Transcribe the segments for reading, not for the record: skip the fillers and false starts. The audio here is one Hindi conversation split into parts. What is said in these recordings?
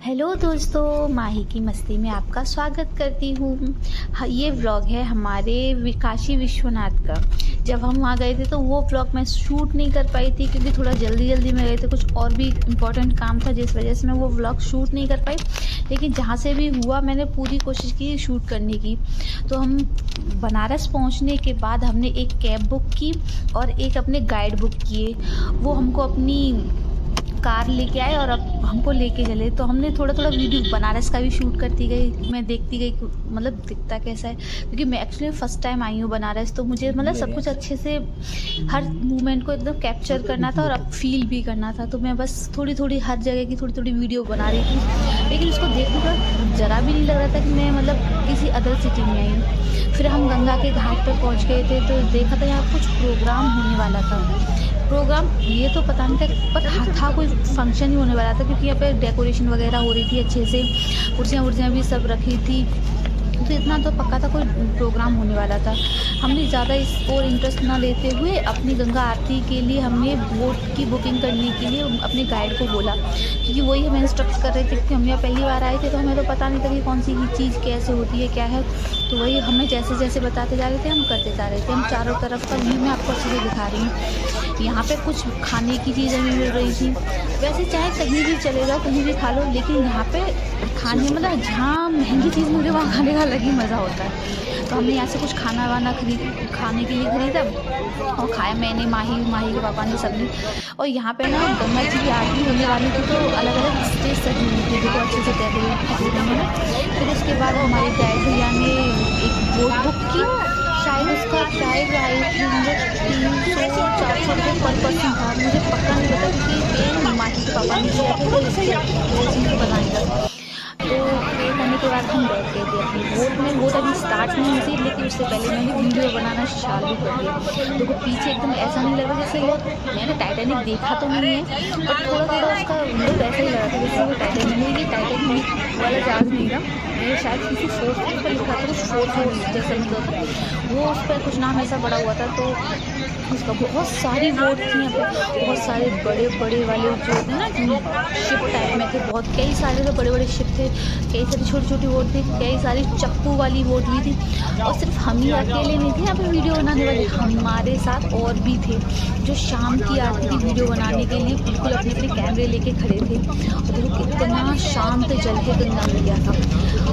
हेलो दोस्तों, माही की मस्ती में आपका स्वागत करती हूँ। ये व्लॉग है हमारे काशी विश्वनाथ का। जब हम वहाँ गए थे तो वो व्लॉग मैं शूट नहीं कर पाई थी क्योंकि थोड़ा जल्दी में गए थे, कुछ और भी इम्पोर्टेंट काम था जिस वजह से मैं वो व्लॉग शूट नहीं कर पाई। लेकिन जहाँ से भी हुआ मैंने पूरी कोशिश की शूट करने की। तो हम बनारस पहुँचने के बाद हमने एक कैब बुक की और एक अपने गाइड बुक किए। वो हमको अपनी कार लेके आए और अब हमको लेके चले। तो हमने थोड़ा वीडियो बनारस का भी शूट करती गई, मैं देखती गई मतलब दिखता कैसा है, क्योंकि मैं एक्चुअली फर्स्ट टाइम आई हूँ बनारस। तो मुझे मतलब सब कुछ अच्छे से हर मोमेंट को एकदम कैप्चर करना था और अब फील भी करना था। तो मैं बस थोड़ी हर जगह की थोड़ी वीडियो बना रही थी, लेकिन उसको देखने का ज़रा भी नहीं लग रहा था कि मैं मतलब किसी अदर सिटी में आई हूँ। फिर हम गंगा के घाट पर पहुँच गए थे तो देखा था यहाँ कुछ प्रोग्राम होने वाला था। प्रोग्राम ये तो पता नहीं था, पर था कोई फंक्शन ही होने वाला था, क्योंकि यहाँ पे डेकोरेशन वगैरह हो रही थी अच्छे से, कुर्सियाँ भी सब रखी थी। तो इतना तो पक्का था कोई प्रोग्राम होने वाला था। हमने ज़्यादा इस और इंटरेस्ट ना लेते हुए अपनी गंगा आरती के लिए हमने बोट की बुकिंग करने के लिए अपने गाइड को बोला, क्योंकि वही हमें इंस्ट्रक्ट कर रहे थे। क्योंकि हम यहाँ पहली बार आए थे तो हमें तो पता नहीं था कि कौन सी चीज़ कैसे होती है क्या है। तो वही हमें जैसे बताते जा रहे थे, हम करते जा रहे थे। हम चारों तरफ का व्यू मैं आपको अच्छे से दिखा रही हूँ। यहाँ पे कुछ खाने की चीज़ें भी मिल रही थी। वैसे चाहे कहीं भी चले जाओ, कहीं भी खा लो, लेकिन यहाँ पे खाने मतलब जहाँ महंगी चीज़ मुझे वहाँ खाने का अलग ही मज़ा होता है। तो हमने यहाँ से कुछ खाने के लिए खरीदा और खाया मैंने, माही के पापा ने, सबने। और यहाँ पे ना गंगा जी की आरती होने वाली थी तो अलग स्टेज सजी हुई थी, देखो अच्छे से डेकोरेट की उन्होंने। फिर उसके बाद हमारे गाइड भैया ने एक बोट बुक की। शायद उसका प्राइस आई थी 300-400 रुपये पर पर्सन था, मुझे पक्का नहीं पता क्योंकि माही के पापा ने दिया था तो इसलिए पता नहीं था। तो पे करने के बाद हम बैठ गए थे अपनी बोट में। बोट अभी स्टार्ट नहीं हुई थी, लेकिन उससे पहले मैंने वीडियो बनाना चालू कर दिया। देखो पीछे एकदम ऐसा नहीं लगा जैसे वो, मैंने टाइटैनिक देखा तो नहीं है, पर थोड़ा उसका लुक ऐसा ही लगा था जैसे वो टाइटैनिक नहीं, ये टाइटैनिक वाला जहाज नहीं था, ये शायद किसी फोर्स पर लिखा था, कुछ फोर्स जैसा मतलब था वो, उस पर कुछ नाम ऐसा बड़ा हुआ था। तो उसका बहुत सारी बोट थी यहाँ पे, बहुत सारे बड़े वाले जो थे ना शिप टाइप में थे, बहुत कई सारे तो बड़े शिप थे, कई सारी छोटी बोट थी, कई सारी चप्पू वाली बोट भी थी। और सिर्फ हम ही अकेले नहीं थे यहाँ पे वीडियो बनाने वाले, हमारे साथ और भी थे जो शाम की आरती की वीडियो बनाने के लिए बिल्कुल अपने कैमरे लेके खड़े थे। और देखो कितना शांत जल के गंगा मैया था।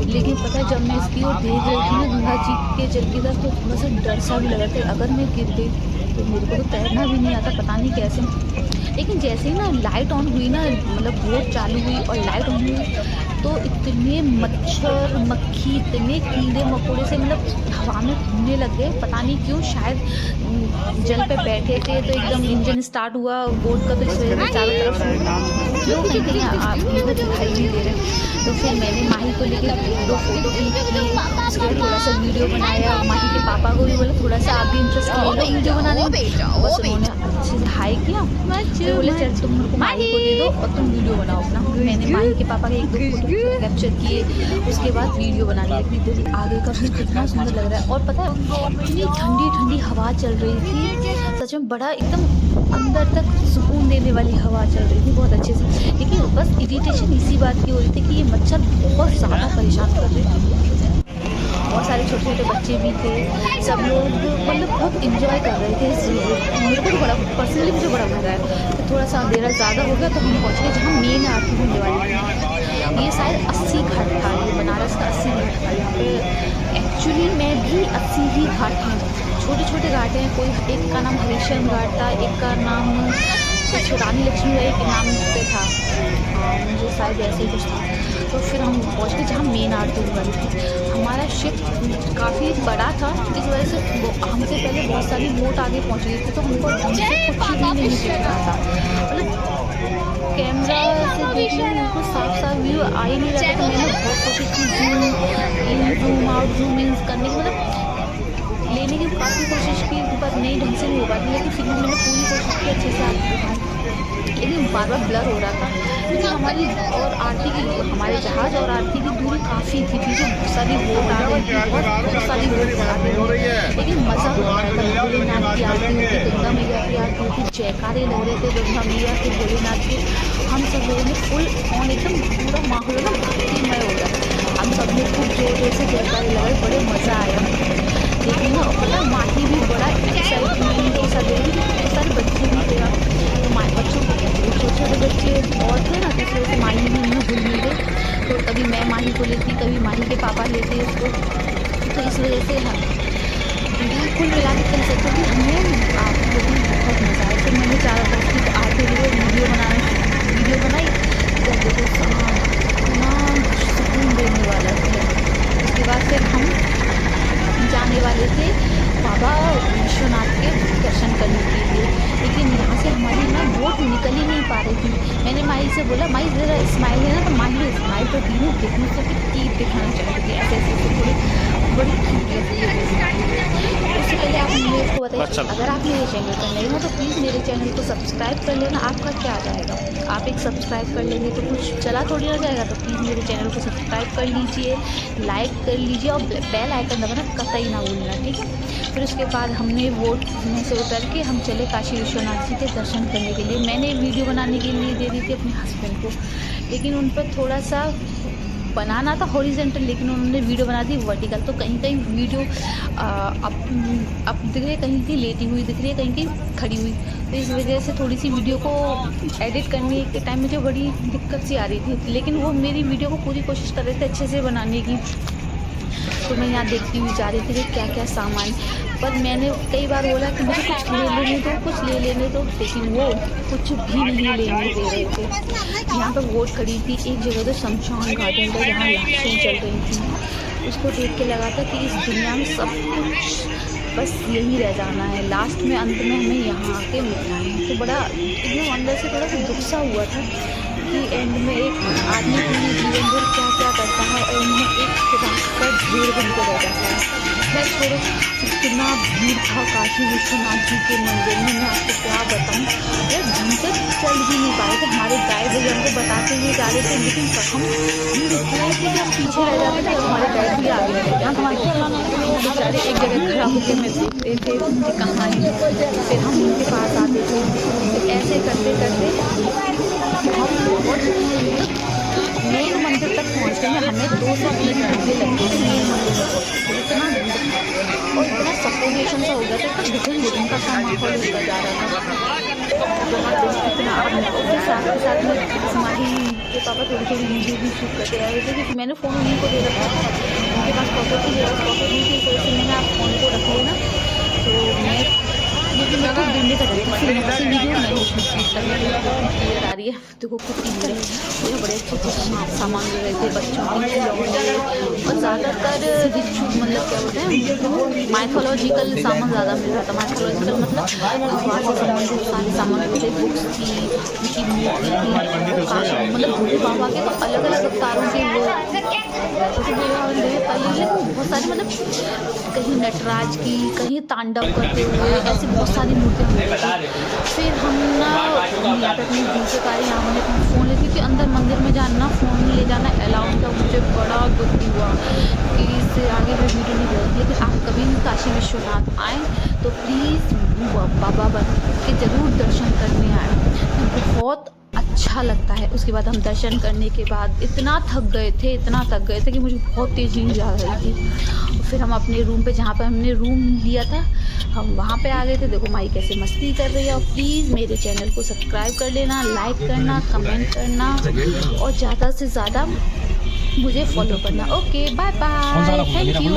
लेकिन पता है जब मैं इसकी ओर देख रही थी ना गंगा जी के जल की तरफ, तो थोड़ा सा डर सा भी लगा था अगर मैं गिर गई तो मेरे को तो तैरना भी नहीं आता, पता नहीं कैसे। लेकिन जैसे ही ना लाइट ऑन हुई ना, मतलब बोट चालू हुई और लाइट ऑन हुई, तो इतने मच्छर मक्खी, इतने कीड़े मकोड़े से मतलब हवा में घूमने लग गए, पता नहीं क्यों। शायद जल पे बैठे थे तो एकदम इंजन स्टार्ट हुआ बोट का, तो इस वजह से चारों तरफ लोग कहीं आप दिखाई नहीं दे रहे। तो फिर मैंने माही को लेके 2 फोटो क्लिक की, उसके बाद थोड़ा सा वीडियो बनाया। माही के पापा को भी बोला थोड़ा सा आप भी इंटरेस्ट ले लो वीडियो बनाने में, बस उन्होंने अच्छे से हाई किया। तो बोले चल तुम मेरे को माही को दे दो और तुम वीडियो बनाओ अपना। मैंने माही के पापा के 1-2 फोटो कैप्चर किए, उसके बाद वीडियो बनाने लगी। देखिए आगे का व्यू कितना सुंदर लग रहा है। और पता है इतनी ठंडी हवा चल रही थी, सच में बड़ा एकदम अंदर तक सुकून देने वाली हवा चल रही थी बहुत अच्छे से। लेकिन बस इरिटेशन इसी बात की हो रही थी कि ये मच्छर बहुत ज़्यादा परेशान कर रहे थे। बहुत सारे छोटे बच्चे भी थे, सब लोग मतलब बहुत इंजॉय कर रहे थे इस चीज़ को। मेरे को बड़ा पर्सनली मुझे बड़ा मज़ा आया। तो थोड़ा सा अंधेरा ज़्यादा हो गया तो हम पहुँच गए जहाँ मेन आरती होने वाली थी। ये शायद 80 घाट था, ये बनारस का 80 घाट था। यहाँ पे एक्चुअली मैं भी 80 ही घाट हैं, छोटे घाट हैं। कोई एक का नाम हरिशंकर घाट था, एक का नाम कुछ रानी लक्ष्मी बाई के नाम पे था, मुझे शायद ऐसे ही कुछ था। तो फिर हम पहुँच गए जहाँ मेन आरती होने वाली थी। हमारा शिप काफ़ी बड़ा था, इस वजह से हमसे पहले बहुत सारी बोट आगे पहुँच गई थी, तो हमको ढंग से कुछ भी नहीं दिख रहा था। मतलब कैमरा से देखने में बिल्कुल साफ व्यू आ ही नहीं रहा था। तो मैंने बहुत कोशिश की जूम आउट जूम इन करने की, मतलब लेने की काफ़ी कोशिश की, पर नहीं ढंग से नहीं हो पाती। लेकिन फिर भी मैंने पूरी कोशिश की अच्छे से आपको दिखाने, लेकिन बार ब्लर हो रहा था क्योंकि हमारी और आरती की, हमारे जहाज़ और आरती की दूरी काफ़ी थी। पीछे बहुत सारी बोट आ रही थी, बहुत सारी बोट आ रही थी, लेकिन मज़ा हो रहा था। भोलेनाथ की आरती होती, गंगा मैया की आरती होती, जयकारे लग रहे थे गंगा मैया के, भोलेनाथ के। हम सब लोगों ने फुल ऑन एकदम पूरा माहौल माही को लेती, कभी माही के पापा लेते उसको। तो इस वजह से हम कुल मिला के कह सकते हैं कि हमें आप लोगों में बहुत मज़ा आया। फिर मैंने चारों तरफ की आते हुए वीडियो बनाई, तो देखो इतना सुकून देने वाला है। उसके बाद फिर हम जाने वाले थे बाबा विश्वनाथ के दर्शन करने के लिए, लेकिन यहाँ से हमारी ना बोट निकल ही नहीं पा रही थी। मैंने माही से बोला, माही ज़रा स्माइल है ना, तो माही ने स्माइल तो दी नहीं, देखने से टीप दिखाना चाहती थी, ऐसे ऐसे थोड़ी बड़ी क्यूट लगती है। उससे पहले आप मेरे को बताइए, अगर आप मेरे चैनल पर नए हो तो प्लीज़ मेरे चैनल को सब्सक्राइब कर लेना। आपका क्या जाएगा, आप एक सब्सक्राइब कर लेंगे तो कुछ चला थोड़ी ना जाएगा। तो प्लीज़ मेरे चैनल को सब्सक्राइब कर लीजिए, लाइक कर लीजिए और बेल आइकन दबाना कतई ना भूलना, ठीक है। फिर उसके बाद हमने बोट में से उतर के हम चले काशी विश्वनाथ जी के दर्शन करने के लिए। मैंने वीडियो बनाने के लिए दे दी थी अपने हस्बैंड को, लेकिन उन पर थोड़ा सा बनाना था हॉरिजेंटल, लेकिन उन्होंने वीडियो बना दी वर्टिकल। तो कहीं कहीं वीडियो अब दिख रही है, कहीं कहीं लेटी हुई दिख रही है, कहीं कहीं खड़ी हुई। तो इस वजह से थोड़ी सी वीडियो को एडिट करने के टाइम मुझे बड़ी दिक्कत सी आ रही थी, लेकिन वो मेरी वीडियो को पूरी कोशिश कर रहे थे अच्छे से बनाने की। तो मैं यहाँ देखती हुई जा रही थी कि क्या क्या सामान, पर मैंने कई बार बोला कि मुझे कुछ ले लेने दो, कुछ ले लेने दो, लेकिन वो कुछ भी नहीं लेने दे रहे थे। यहाँ पर बोट खड़ी थी एक जगह, तो शमशान घाट था जहाँ लाशें चल रही थी। उसको देख के लगा था कि इस दुनिया में सब कुछ बस यही रह जाना है, लास्ट में अंत में हमें यहाँ आके मिलना है। तो बड़ा एकदम अंदर से थोड़ा सा दुख सा हुआ था कि एंड में एक आदमी पूरी जीवन भर क्या क्या करता है और उन्हें एक रास्ता भीड़ बन के रह जाता है। मैं छोड़ो, कितना भीड़ था काशी विश्वनाथ जी के मंदिर में, मैं आपको क्या बताऊँ यार, ढंग से चल भी नहीं पाए थे। हमारे गाइड भैया हमको बताते हुए जा रहे थे, लेकिन हम भीड़ इतना ही थी कि हम पीछे रह जाते थे और हमारे गाइड भी आगे रह जाते। हमारे बेचारे एक जगह खड़ा होकर मैं देखते थे उनकी कहानी, फिर हम उनके पास आते थे। तो ऐसे करते करते हम मेन मंदिर तक पहुँचते हैं। हमें 2 से 3 घंटे लगे थे मेन मंदिर में पहुँचते। इतना और इतना सफोकेशन सा हो गया था, घुटन का सा माहौल होता जा रहा था। इतना फिर साथ में हमारी के पापा थोड़ी थोड़ी वीडियो भी शूट करते रहे थे, क्योंकि मैंने फ़ोन उन्हीं को दे रखा था, उनके पास पॉकेट थी, मेरे पास पॉकेट नहीं थी, तो इसलिए मैंने आप फ़ोन को रख लेना। तो मैं लेकिन मैं कुछ गिरने का फिर वीडियो नहीं शूट करने क्लियर आ रही है। देखो कुछ है बड़े अच्छे अच्छे सामान ले रहे थे बच्चों के खिलौने, और ज़्यादातर रिचुअल मतलब क्या बोलते हैं माइथोलॉजिकल सामान ज़्यादा मिल रहा था। माइथोलॉजिकल मतलब भगवान से संबंधित सारे सामान मिलते, बुक्स थी, उनकी मूर्ति थी, मतलब भोले बाबा के तो अलग अलग अवतारों के बहुत सारे, मतलब कहीं नटराज की, कहीं तांडव करते हुए, ऐसी बहुत सारी मूर्तियाँ मिल रही थी। फिर हम ना यहाँ पे अपनी डी के कार यहाँ हमने अपना फ़ोन लेती थी, अंदर मंदिर में जाना फ़ोन ले जाना अलाउड था। मुझे बड़ा दुख हुआ कि इससे आगे मैं वीडियो नहीं बनाऊँ। लेकिन आप कभी भी काशी विश्वनाथ आएँ तो प्लीज़ बाबा बन के ज़रूर दर्शन करने आए, बहुत अच्छा लगता है। उसके बाद हम दर्शन करने के बाद इतना थक गए थे कि मुझे बहुत तेज़ नींद आ रही थी। फिर हम अपने रूम पे, जहाँ पे हमने रूम लिया था, हम वहाँ पे आ गए थे। देखो माई कैसे मस्ती कर रही है। और प्लीज़ मेरे चैनल को सब्सक्राइब कर लेना, लाइक करना, कमेंट करना और ज़्यादा से ज़्यादा मुझे फॉलो करना। Okay bye bye, thank you.